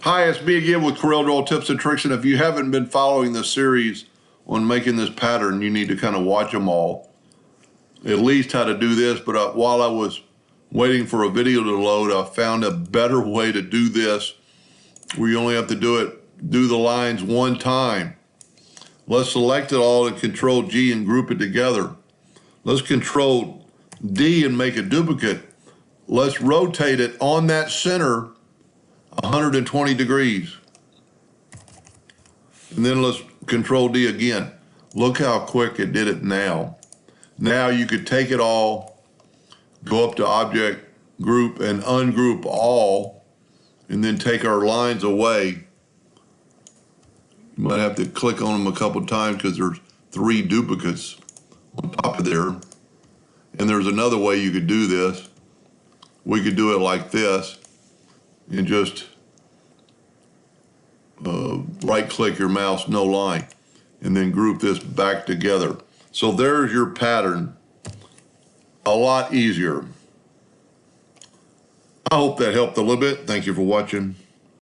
Hi, it's me again with Corel Draw Tips and Tricks, and if you haven't been following this series on making this pattern, you need to kind of watch them all, at least how to do this. But while I was waiting for a video to load, I found a better way to do this where you only have to do the lines one time. Let's select it all and Control G and group it together. Let's Control D and make a duplicate. Let's rotate it on that center 120 degrees. And then let's Control D again. Look how quick it did it now. Now you could take it all, go up to Object, Group, and ungroup all, and then take our lines away. You might have to click on them a couple times because there's 3 duplicates on top of there. And there's another way you could do this. We could do it like this and just right-click your mouse, no line, and then group this back together. So there's your pattern. A lot easier. I hope that helped a little bit. Thank you for watching.